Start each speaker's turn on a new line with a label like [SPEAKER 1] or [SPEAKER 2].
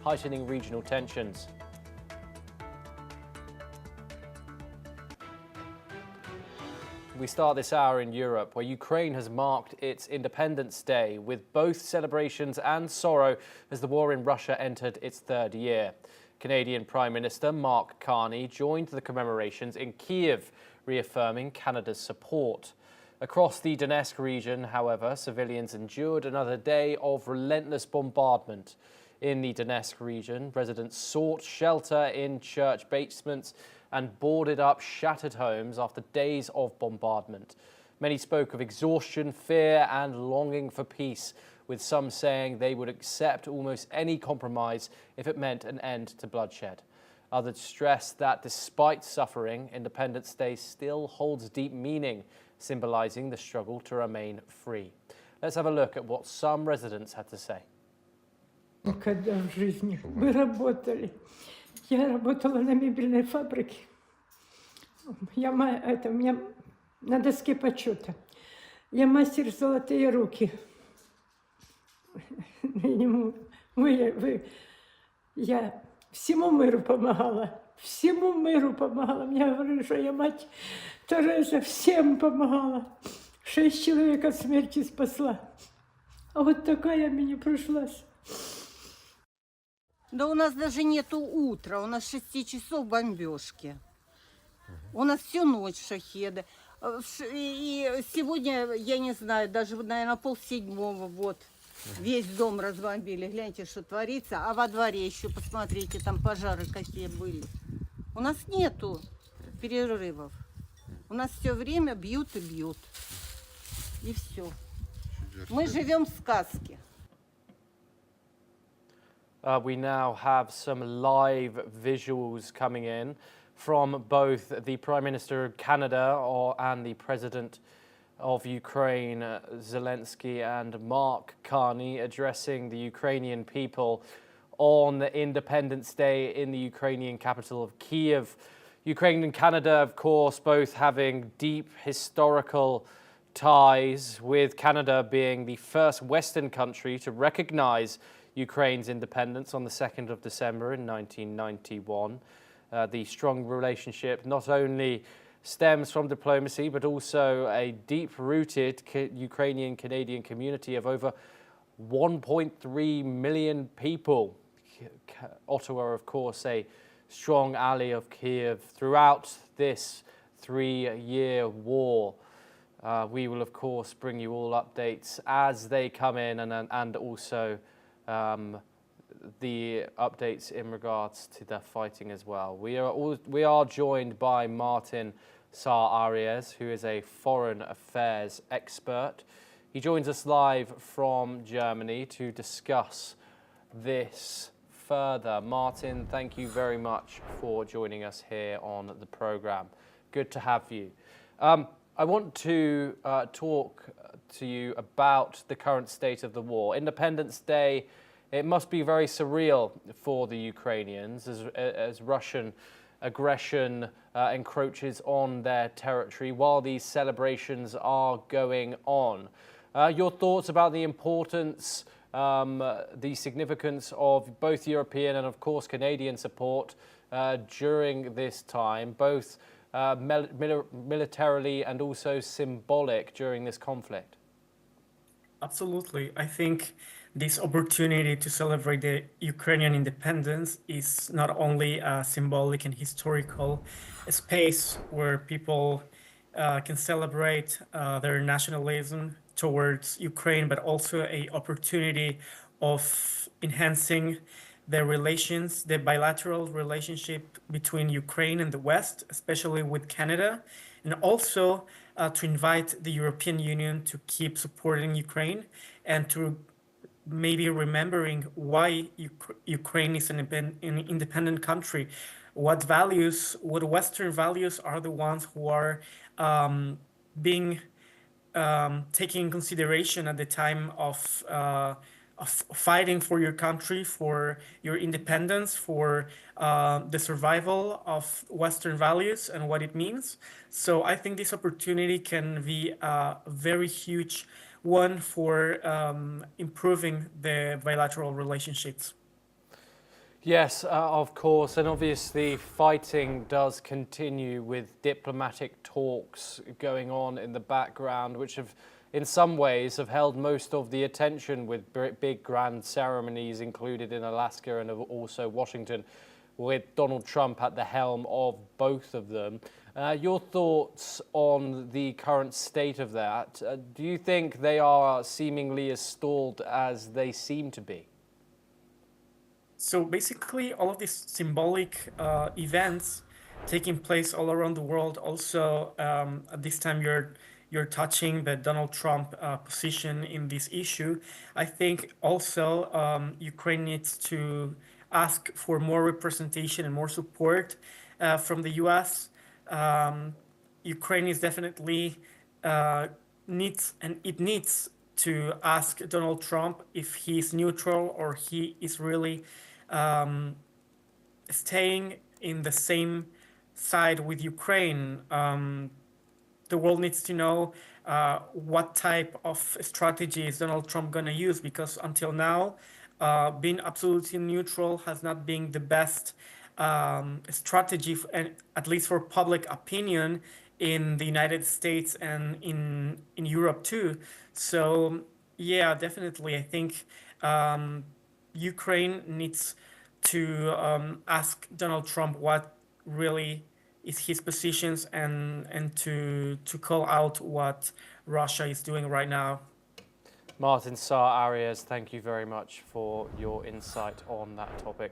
[SPEAKER 1] heightening regional tensions. We start this hour in Europe, where Ukraine has marked its Independence Day with both celebrations and sorrow as the war in Russia entered its third year. Canadian Prime Minister Mark Carney joined the commemorations in Kyiv, reaffirming Canada's support. Across the Donetsk region, however, civilians endured another day of relentless bombardment. In the Donetsk region, residents sought shelter in church basements and boarded up shattered homes after days of bombardment. Many spoke of exhaustion, fear, and longing for peace, with some saying they would accept almost any compromise if it meant an end to bloodshed. Others stressed that despite suffering, Independence Day still holds deep meaning, symbolizing the struggle to remain free. Let's have a look at what some residents had to say.
[SPEAKER 2] Когда в жизни мы работали. Я работала на мебельной фабрике. У меня на доске почета. Я мастер золотые руки. Я всему миру помогала. Всему миру помогала. Мне говорили, что я мать Тереза, всем помогала. 6 человек от смерти спасла. А вот такая мне пришлась.
[SPEAKER 3] Да у нас даже нету утра, у нас 6 часов бомбежки. У нас всю ночь шахеды. И сегодня, я не знаю, даже, наверное, 6:30, вот. Весь дом разбомбили. Гляньте, что творится. А во дворе еще, посмотрите, там пожары какие были. У нас нету перерывов. У нас все время бьют и бьют. И все. Мы живем в сказке.
[SPEAKER 1] We now have some live visuals coming in from both the Prime Minister of Canada and the President of Ukraine, Zelensky, and Mark Carney addressing the Ukrainian people on Independence Day in the Ukrainian capital of Kyiv. Ukraine and Canada, of course, both having deep historical ties, with Canada being the first Western country to recognize Ukraine's independence on the 2nd of December in 1991. The strong relationship not only stems from diplomacy, but also a deep-rooted Ukrainian-Canadian community of over 1.3 million people. Ottawa, of course, a strong ally of Kyiv throughout this 3-year war. We will, of course, bring you all updates as they come in, and also the updates in regards to the fighting as well. We are joined by Martin Saar-Arias, who is a foreign affairs expert. He joins us live from Germany to discuss this further. Martin, thank you very much for joining us here on the program. Good to have you. I want to talk to you about the current state of the war. Independence Day, it must be very surreal for the Ukrainians as Russian aggression encroaches on their territory while these celebrations are going on. Your thoughts about the importance, the significance of both European and, of course, Canadian support during this time, both militarily and also symbolic during this conflict?
[SPEAKER 4] Absolutely. I think this opportunity to celebrate the Ukrainian independence is not only a symbolic and historical space where people can celebrate their nationalism towards Ukraine, but also an opportunity of enhancing the relations, the bilateral relationship between Ukraine and the West, especially with Canada, and also to invite the European Union to keep supporting Ukraine and to maybe remembering why Ukraine is an independent country, what Western values are the ones who are being taken in consideration at the time of fighting for your country, for your independence, for the survival of Western values and what it means. So I think this opportunity can be a very huge one for improving the bilateral relationships.
[SPEAKER 1] Yes, of course, and obviously fighting does continue with diplomatic talks going on in the background, which have, in some ways, have held most of the attention with big grand ceremonies included in Alaska and also Washington, with Donald Trump at the helm of both of them. Your thoughts on the current state of that? Do you think they are seemingly as stalled as they seem to be?
[SPEAKER 4] So basically, all of these symbolic events taking place all around the world. Also, at this time, you're touching the Donald Trump position in this issue. I think also Ukraine needs to ask for more representation and more support from the U.S. Ukraine is definitely needs to ask Donald Trump if he's neutral or he is really staying in the same side with Ukraine. The world needs to know what type of strategy is Donald Trump going to use, because until now, being absolutely neutral has not been the best strategy, and at least for public opinion in the United States and in Europe too. So yeah, definitely, I think Ukraine needs to ask Donald Trump what really is his positions, and to call out what Russia is doing right now.
[SPEAKER 1] Martin Saar Arias, thank you very much for your insight on that topic.